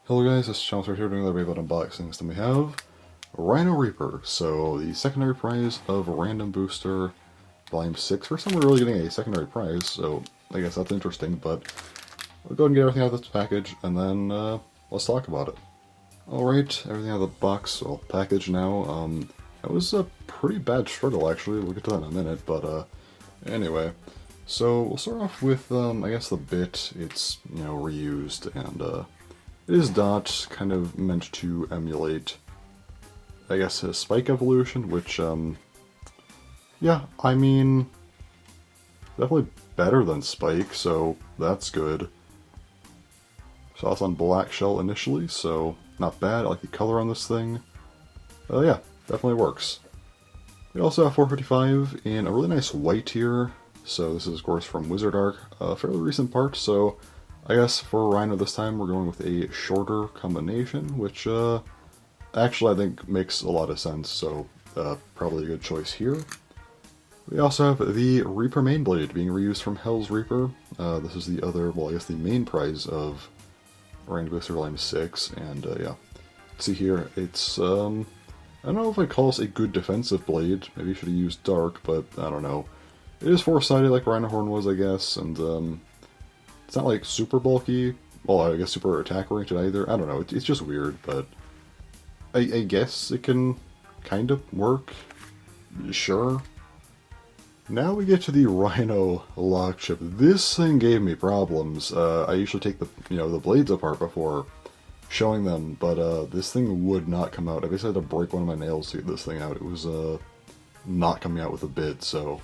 Hello guys, this is Chance here doing another Beyblade unboxings. Then we have RhinoReaper. So the secondary prize of Random Booster Volume 6. First time we're really getting a secondary prize, so I guess that's interesting, but we'll go ahead and get everything out of this package, and then let's talk about it. Alright, everything out of the box, well, package now. It was a pretty bad struggle actually, we'll get to that in a minute, but anyway. So we'll start off with, I guess the bit. It's, reused, and it is not kind of meant to emulate, I guess, a Spike evolution, which, yeah, I mean, definitely better than Spike, so that's good. Saw this on black shell initially, so not bad. I like the color on this thing. Yeah, definitely works. We also have 455 in a really nice white here. So this is, of course, from Wizard Arc, a fairly recent part, so I guess for Rhino this time we're going with a shorter combination, which actually I think makes a lot of sense, so probably a good choice here. We also have the Reaper main blade being reused from Hell's Reaper. This is the other, well, I guess the main prize of Rhino Booster Volume 6, and yeah. See here, it's, I don't know if I'd call this a good defensive blade. Maybe you should have used Dark, but I don't know. It is four-sided like Rhino Horn was, I guess, and it's not like super bulky, well, I guess super attack-oriented either. I don't know, it's just weird, but I guess it can kind of work. Sure. Now we get to the Rhino lock chip. This thing gave me problems. I usually take the the blades apart before showing them, but this thing would not come out. I basically had to break one of my nails to get this thing out. It was not coming out with a bit, so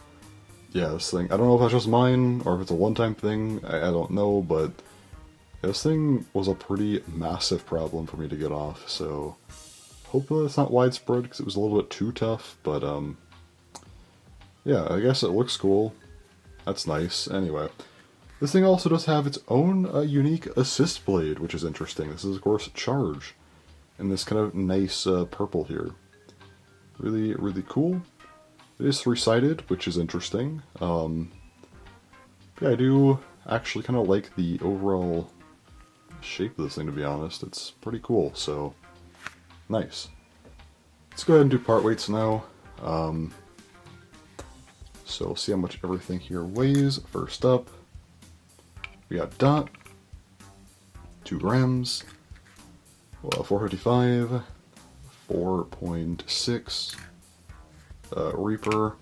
yeah, this thing, I don't know if that's just mine, or if it's a one-time thing, I don't know, but this thing was a pretty massive problem for me to get off, so hopefully it's not widespread, because it was a little bit too tough, but yeah, I guess it looks cool. That's nice. Anyway, this thing also does have its own unique assist blade, which is interesting. This is, of course, Charge, in this kind of nice purple here. Really, really cool. It is three-sided, which is interesting. Yeah, I do actually kind of like the overall shape of this thing, to be honest. It's pretty cool, so nice. Let's go ahead and do part weights now. So we'll see how much everything here weighs. First up, we got Dot, 2 grams, 455, 4.6, Reaper,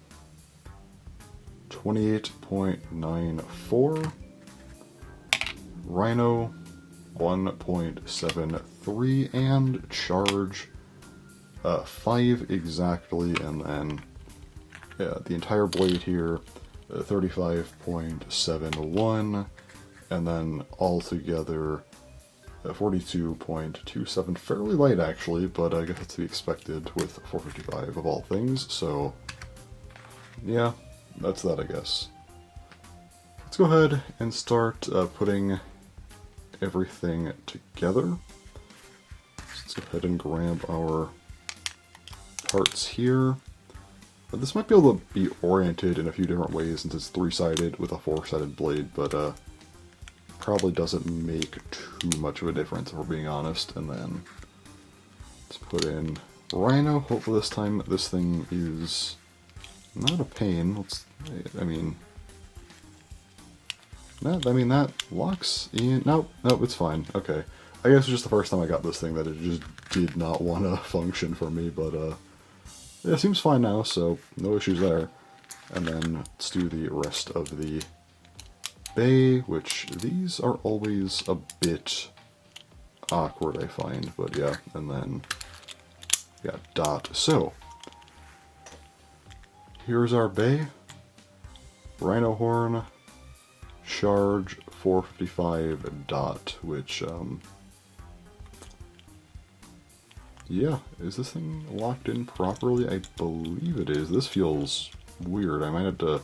28.94, Rhino, 1.73, and Charge, 5 exactly, and then yeah, the entire blade here, 35.71, and then altogether 42.27, fairly light actually, but I guess it's to be expected with 455 of all things, so yeah, that's that I guess. Let's go ahead and start putting everything together. Let's go ahead and grab our parts here. This might be able to be oriented in a few different ways since it's three-sided with a four-sided blade, but probably doesn't make too much of a difference if we're being honest. And then let's put in Rhino. Hopefully this time this thing is not a pain. That locks in. Nope, it's fine. Okay. I guess it's just the first time I got this thing that it just did not want to function for me, but yeah, it seems fine now, so no issues there. And then let's do the rest of the bay, which these are always a bit awkward, I find, but yeah, and then yeah, Dot. So here's our bay. Rhino Horn, Charge, 455 Dot, which yeah, is this thing locked in properly? I believe it is. This feels weird. I might have to...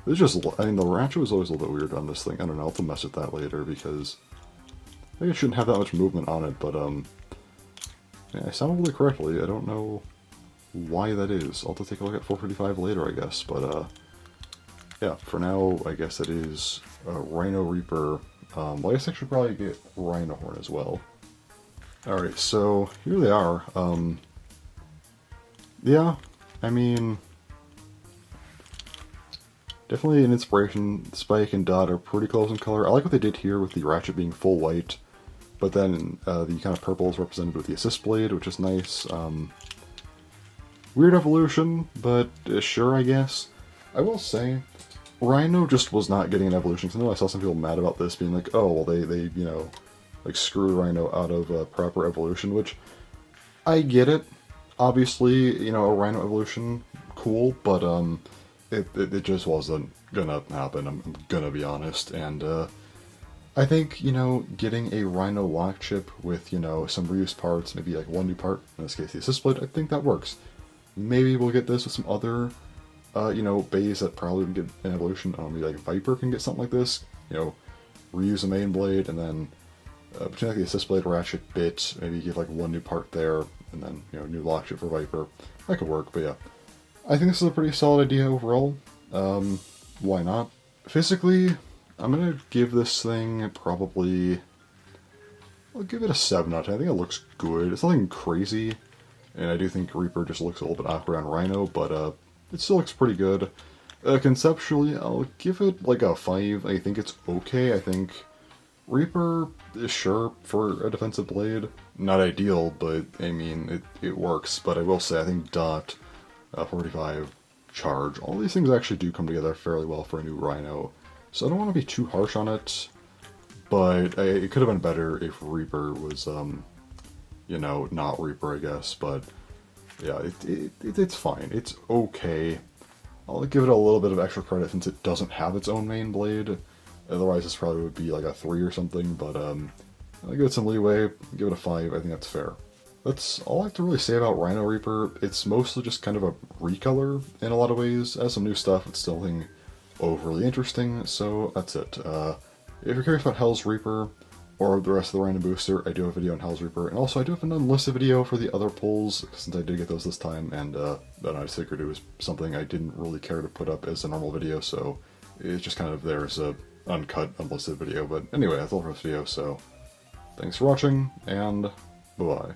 It's just... I mean, the ratchet was always a little bit weird on this thing. I don't know. I'll have to mess with that later because I think it shouldn't have that much movement on it, but yeah, I sounded it correctly. I don't know why that is. I'll have to take a look at 455 later, I guess, but yeah, for now, I guess it is RhinoReaper. Well, I guess I should probably get Rhino Horn as well. Alright, so here they are. Yeah, I mean, definitely an inspiration. Spike and Dot are pretty close in color. I like what they did here with the Ratchet being full white, but then the kind of purple is represented with the assist blade, which is nice. Weird evolution, but sure, I guess. I will say, Rhino just was not getting an evolution, because I know I saw some people mad about this, being like, oh, well, they you know, like, screwed Rhino out of proper evolution, which, I get it. Obviously, you know, a Rhino evolution, cool, but, it just wasn't gonna happen, I'm gonna be honest, and, I think, you know, getting a Rhino lock chip with, you know, some reused parts, maybe like one new part, in this case the assist blade, I think that works. Maybe we'll get this with some other, you know, bays that probably would get an evolution. Maybe like Viper can get something like this, you know, reuse a main blade, and then between like the assist blade, Ratchet bit, maybe give like one new part there, and then, you know, new lock chip for Viper. That could work, but yeah. I think this is a pretty solid idea overall. Why not? Physically, I'm gonna give this thing probably, I'll give it a 7 out of 10. I think it looks good. It's nothing crazy, and I do think Reaper just looks a little bit awkward on Rhino, but it still looks pretty good. Conceptually, I'll give it like a 5. I think it's okay. I think Reaper is sure for a defensive blade. Not ideal, but I mean, it works. But I will say, I think Dot, 45, Charge, all these things actually do come together fairly well for a new Rhino. So I don't want to be too harsh on it, but it could have been better if Reaper was, you know, not Reaper, I guess. But yeah, it's fine. It's okay. I'll give it a little bit of extra credit since it doesn't have its own main blade. Otherwise, this probably would be like a 3 or something, but I'll give it some leeway, give it a 5, I think that's fair. That's all I have to really say about RhinoReaper. It's mostly just kind of a recolor in a lot of ways. It has some new stuff, it's still nothing overly interesting, so that's it. If you're curious about Hell's Reaper, or the rest of the random booster, I do have a video on Hell's Reaper, and also I do have an unlisted video for the other pulls, since I did get those this time, and then I figured it was something I didn't really care to put up as a normal video, so it's just kind of there as a uncut, unlisted video. But anyway, that's all for this video, so thanks for watching, and bye-bye.